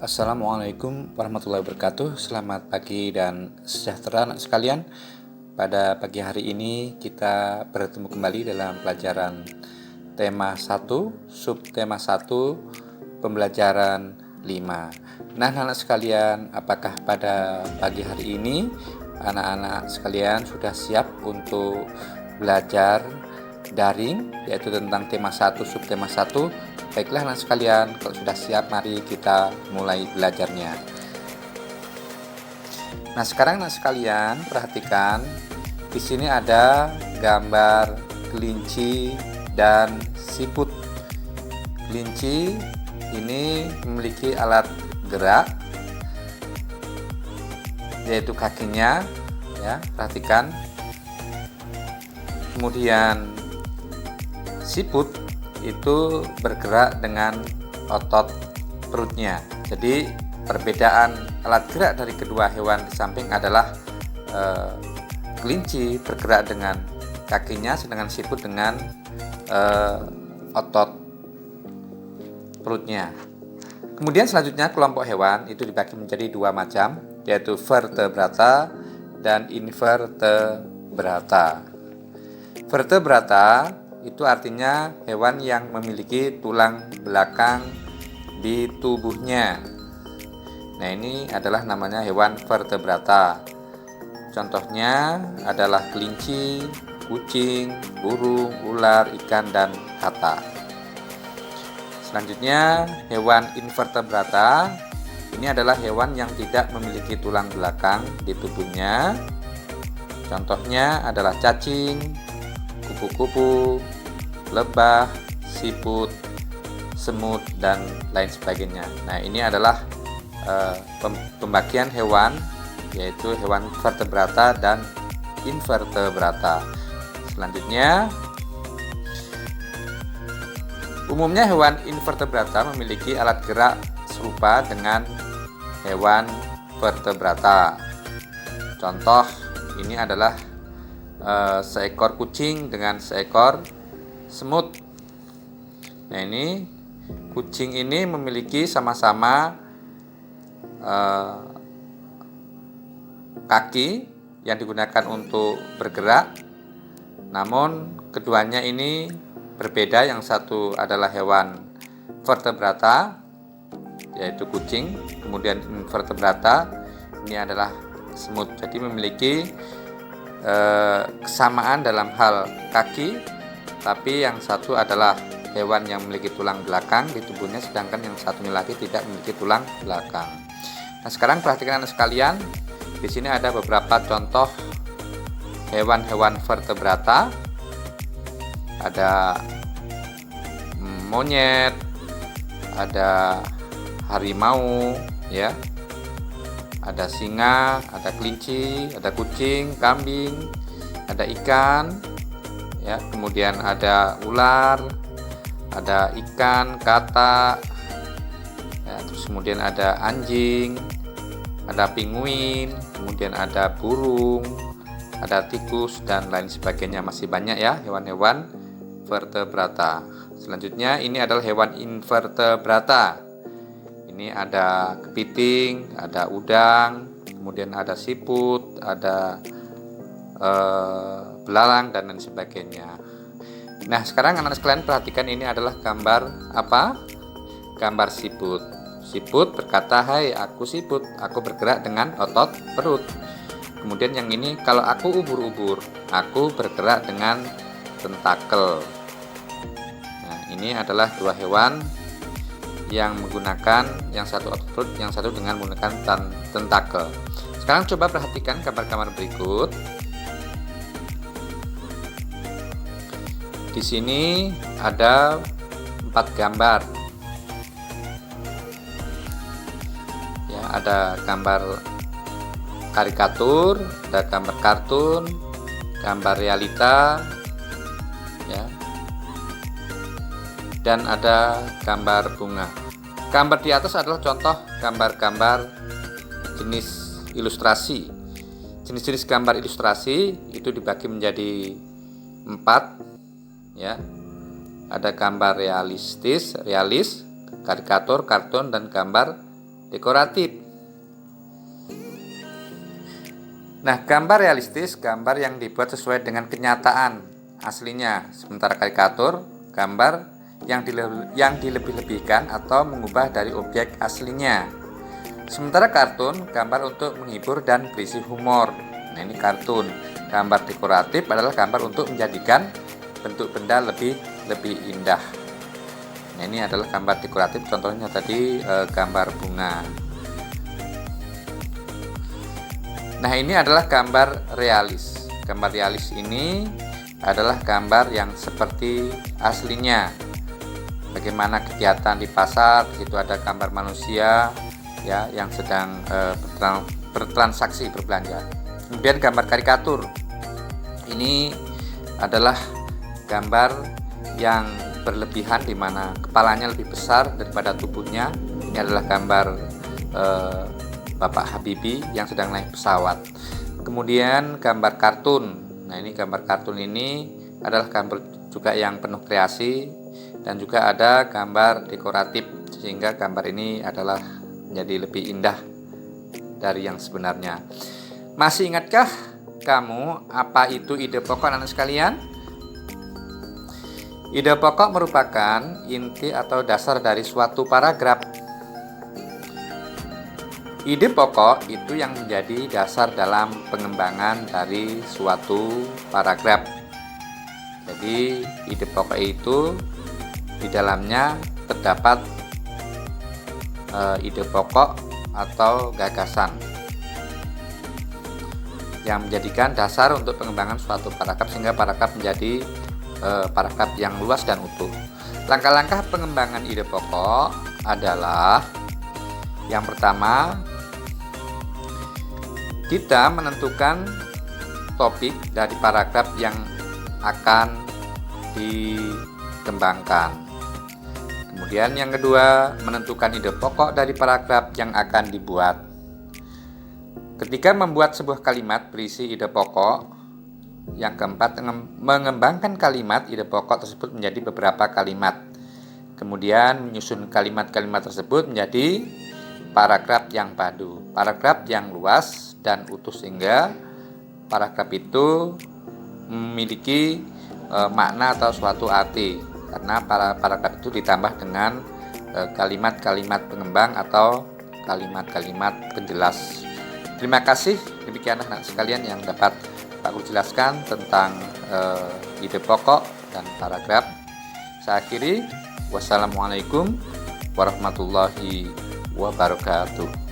Assalamualaikum warahmatullahi wabarakatuh. Selamat pagi dan sejahtera anak sekalian. Pada pagi hari ini kita bertemu kembali dalam pelajaran tema 1, subtema 1, pembelajaran 5. Nah, anak sekalian, apakah pada pagi hari ini anak-anak sekalian sudah siap untuk belajar daring, yaitu tentang tema 1, subtema 1? Baiklah anak sekalian, kalau sudah siap mari kita mulai belajarnya. Nah, sekarang anak sekalian perhatikan, di sini ada gambar kelinci dan siput. Kelinci ini memiliki alat gerak, yaitu kakinya, ya, perhatikan. Kemudian siput itu bergerak dengan otot perutnya. Jadi perbedaan alat gerak dari kedua hewan di samping adalah kelinci bergerak dengan kakinya, sedangkan siput dengan otot perutnya. Kemudian selanjutnya kelompok hewan itu dibagi menjadi dua macam, yaitu vertebrata dan invertebrata. Vertebrata itu artinya hewan yang memiliki tulang belakang di tubuhnya. Nah, ini adalah namanya hewan vertebrata. Contohnya adalah kelinci, kucing, burung, ular, ikan, dan kata. Selanjutnya, hewan invertebrata. Ini adalah hewan yang tidak memiliki tulang belakang di tubuhnya. Contohnya adalah cacing, kupu-kupu, lebah, siput, semut, dan lain sebagainya. Nah, ini adalah pembagian hewan, yaitu hewan vertebrata dan invertebrata. Selanjutnya, umumnya hewan invertebrata memiliki alat gerak serupa dengan hewan vertebrata. Contoh ini adalah seekor kucing dengan seekor semut. Nah, ini kucing ini memiliki sama-sama kaki yang digunakan untuk bergerak, namun keduanya ini berbeda. Yang satu adalah hewan vertebrata, yaitu kucing, kemudian invertebrata ini adalah semut. Jadi memiliki kesamaan dalam hal kaki, tapi yang satu adalah hewan yang memiliki tulang belakang di tubuhnya, sedangkan yang satunya lagi tidak memiliki tulang belakang. Nah, sekarang perhatikan anak sekalian, di sini ada beberapa contoh hewan-hewan vertebrata. Ada monyet, ada harimau, ya. Ada singa, ada kelinci, ada kucing, kambing, ada ikan, ya. Kemudian ada ular, ada ikan, kata, ya. Terus kemudian ada anjing, ada penguin, kemudian ada burung, ada tikus, dan lain sebagainya. Masih banyak ya hewan-hewan vertebrata. Selanjutnya ini adalah hewan invertebrata. Ini ada kepiting, ada udang, kemudian ada siput, ada belalang, dan lain sebagainya. Nah, sekarang anak-anak sekalian perhatikan, ini adalah gambar apa? Gambar siput. Siput berkata, "Hai, aku siput, aku bergerak dengan otot perut." Kemudian yang ini, "Kalau aku ubur-ubur, aku bergerak dengan tentakel." Nah, ini adalah dua hewan yang menggunakan, yang satu otot perut, yang satu dengan menggunakan tentakel. Sekarang coba perhatikan gambar-gambar berikut. Di sini ada 4 gambar. Ya, ada gambar karikatur, ada gambar kartun, gambar realita, ya, dan ada gambar bunga. Gambar di atas adalah contoh gambar-gambar jenis ilustrasi. Jenis-jenis gambar ilustrasi itu dibagi menjadi 4, ya. Ada gambar realis, karikatur, kartun, dan gambar dekoratif. Nah, gambar realistis, gambar yang dibuat sesuai dengan kenyataan aslinya. Sementara karikatur, gambar yang dilebih-lebihkan atau mengubah dari objek aslinya. Sementara kartun, gambar untuk menghibur dan berisi humor. Nah, ini kartun. Gambar dekoratif adalah gambar untuk menjadikan bentuk benda lebih indah. Nah, ini adalah gambar dekoratif, contohnya tadi gambar bunga. Nah, ini adalah gambar realis. Gambar realis ini adalah gambar yang seperti aslinya. Bagaimana kegiatan di pasar, di situ ada gambar manusia ya yang sedang bertransaksi, berbelanja. Kemudian gambar karikatur. Ini adalah gambar yang berlebihan di mana kepalanya lebih besar daripada tubuhnya. Ini adalah gambar Bapak Habibie yang sedang naik pesawat. Kemudian gambar kartun. Nah, ini gambar kartun ini adalah gambar juga yang penuh kreasi dan juga ada gambar dekoratif, sehingga gambar ini adalah menjadi lebih indah dari yang sebenarnya. Masih ingatkah kamu apa itu ide pokok anak sekalian? Ide pokok merupakan inti atau dasar dari suatu paragraf. Ide pokok itu yang menjadi dasar dalam pengembangan dari suatu paragraf. Jadi, ide pokok itu di dalamnya terdapat ide pokok atau gagasan yang menjadikan dasar untuk pengembangan suatu paragraf sehingga paragraf menjadi paragraf yang luas dan utuh. Langkah-langkah pengembangan ide pokok adalah yang pertama, kita menentukan topik dari paragraf yang akan dikembangkan. Kemudian yang kedua, menentukan ide pokok dari paragraf yang akan dibuat. Ketika membuat sebuah kalimat berisi ide pokok, yang keempat, mengembangkan kalimat ide pokok tersebut menjadi beberapa kalimat. Kemudian menyusun kalimat-kalimat tersebut menjadi paragraf yang padu, paragraf yang luas dan utuh sehingga paragraf itu memiliki makna atau suatu arti. Karena paragraf itu ditambah dengan kalimat-kalimat pengembang atau kalimat-kalimat penjelas. Terima kasih, demikianlah anak sekalian yang dapat aku jelaskan tentang ide pokok dan paragraf. Saya akhiri. Wassalamualaikum warahmatullahi wabarakatuh.